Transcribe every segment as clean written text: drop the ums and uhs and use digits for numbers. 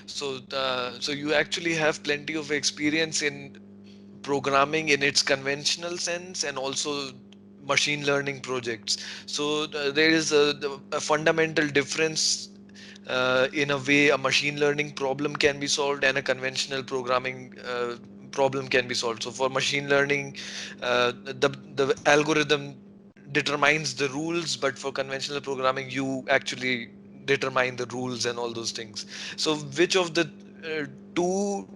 So you actually have plenty of experience in programming in its conventional sense and also machine learning projects. So there is a fundamental difference in a way a machine learning problem can be solved and a conventional programming problem can be solved. So for machine learning, the algorithm determines the rules, but for conventional programming, you actually determine the rules and all those things. So which of the two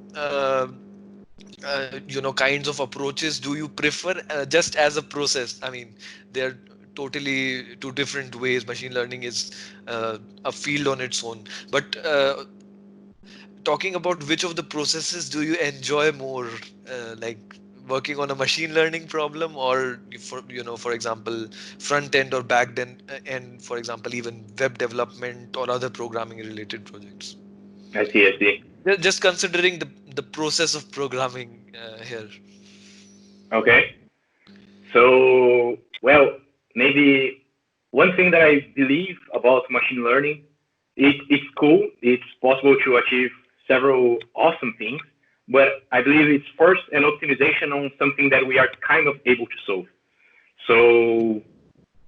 kinds of approaches do you prefer, just as a process? I mean, they're totally two different ways. Machine learning is a field on its own, but talking about which of the processes do you enjoy more, like working on a machine learning problem, or for example, front end or back end, for example, even web development or other programming related projects? I see, I see. Just considering the process of programming here. Okay. So, well, maybe one thing that I believe about machine learning, it's cool. It's possible to achieve several awesome things, but I believe it's first an optimization on something that we are kind of able to solve. So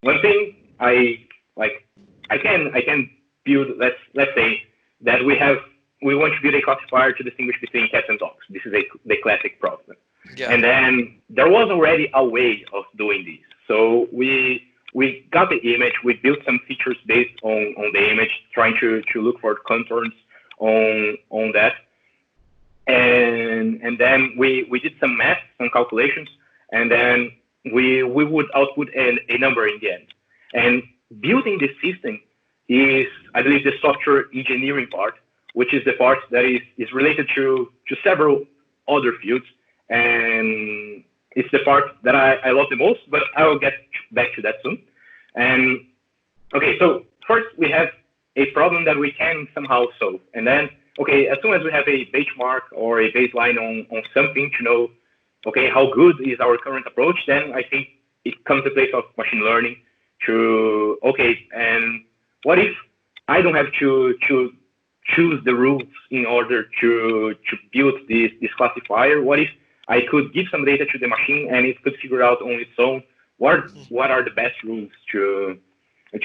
one thing I like, I can build. Let's say that we want to build a classifier to distinguish between cats and dogs. This is the classic problem. Yeah. And then there was already a way of doing this. So we got the image, we built some features based on the image, trying to look for contours on that. And then we did some math, some calculations, and then we would output a number in the end. And building the system is, I believe, the software engineering part, which is the part that is related to several other fields. And it's the part that I love the most, but I will get back to that soon. And okay, so first we have a problem that we can somehow solve. And then, okay, as soon as we have a benchmark or a baseline on something to know, okay, how good is our current approach, then I think it comes to place of machine learning to, okay, and what if I don't have to choose the rules in order to build this classifier? What if I could give some data to the machine and it could figure out on its own what are the best rules to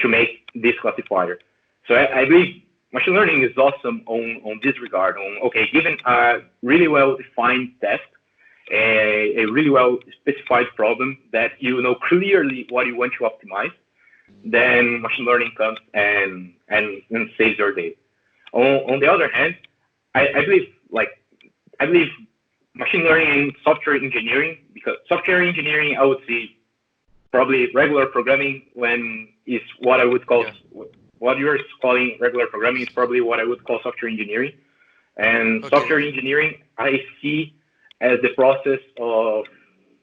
make this classifier? So I believe machine learning is awesome on this regard. On okay, given a really well defined task, a really well specified problem that you know clearly what you want to optimize, then machine learning comes and saves your day. On the other hand, I believe I believe machine learning and software engineering, because software engineering I would see probably regular programming when is what I would call Yeah. what you're calling regular programming is probably what I would call software engineering. And Okay. software engineering I see as the process of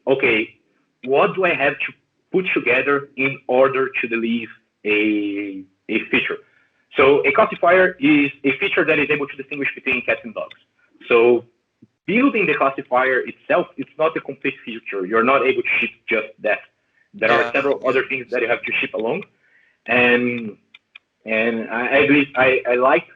okay, what do I have to put together in order to deliver a feature? So a classifier is a feature that is able to distinguish between cats and dogs. So building the classifier itself, it's not a complete feature. You're not able to ship just that. There are Yeah. several Yeah. other things that you have to ship along. And I believe I like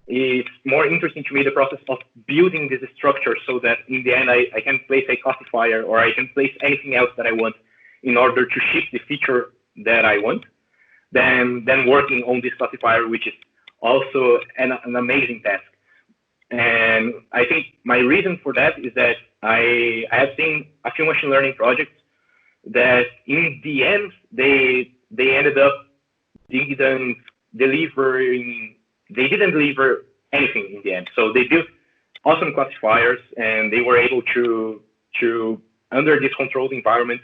it's more interesting to me the process of building this structure so that in the end I can place a classifier or I can place anything else that I want in order to ship the feature that I want than working on this classifier, which is also an amazing task. And I think my reason for that is that I have seen a few machine learning projects that in the end they ended up didn't delivering they didn't deliver anything in the end. So they built awesome classifiers and they were able to under this controlled environment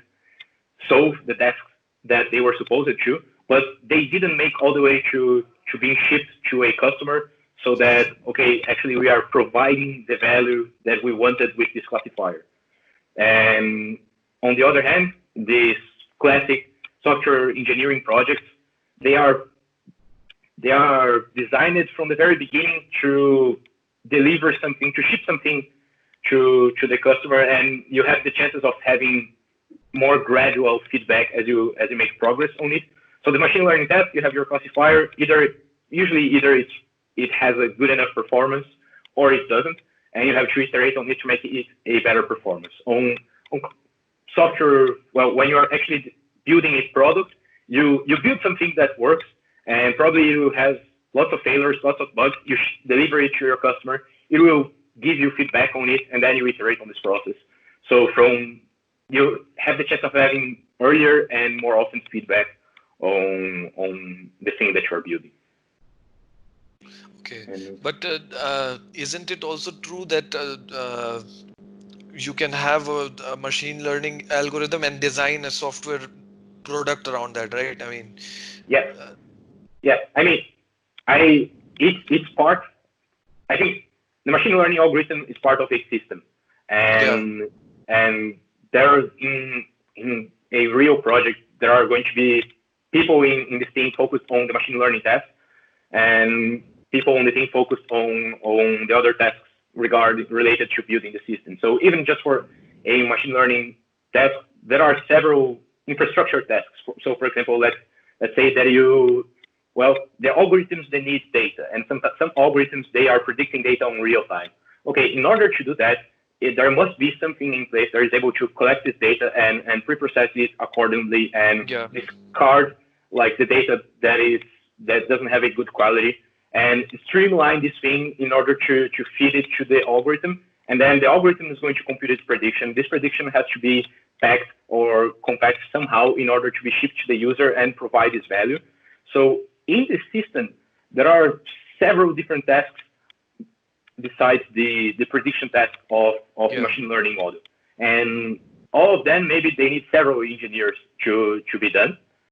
solve the tasks that they were supposed to, but they didn't make all the way to being shipped to a customer so that okay, actually we are providing the value that we wanted with this classifier. And on the other hand, these classic software engineering projects, they are they are designed from the very beginning to deliver something, to ship something to the customer, and you have the chances of having more gradual feedback as you make progress on it. So the machine learning task, you have your classifier. Either usually either it's it has a good enough performance or it doesn't, and you have to iterate on it to make it a better performance. On software, well, when you are actually building a product, you build something that works, and probably you have lots of failures, lots of bugs. You deliver it to your customer. It will give you feedback on it, and then you iterate on this process. So from you have the chance of having earlier and more often feedback on the thing that you're building. Okay, And but isn't it also true that you can have a machine learning algorithm and design a software product around that, right? I mean, yeah, uh, yeah. I mean, it's part. I think the machine learning algorithm is part of a system, yeah, and there in a real project there are going to be people in this team focused on the machine learning tasks, and people on the team focused on the other tasks related to building the system. So even just for a machine learning task, there are several infrastructure tasks. So for example, let's say that well, the algorithms they need data, and some algorithms they are predicting data on real time. Okay, in order to do that, there must be something in place that is able to collect this data and pre-process it accordingly and yeah, discard like the data that doesn't have a good quality and streamline this thing in order to feed it to the algorithm. And then the algorithm is going to compute its prediction. This prediction has to be packed or compact somehow in order to be shipped to the user and provide this value. So in the system, there are several different tasks besides the prediction task of the yeah, machine learning model. And all of them, maybe they need several engineers to be done.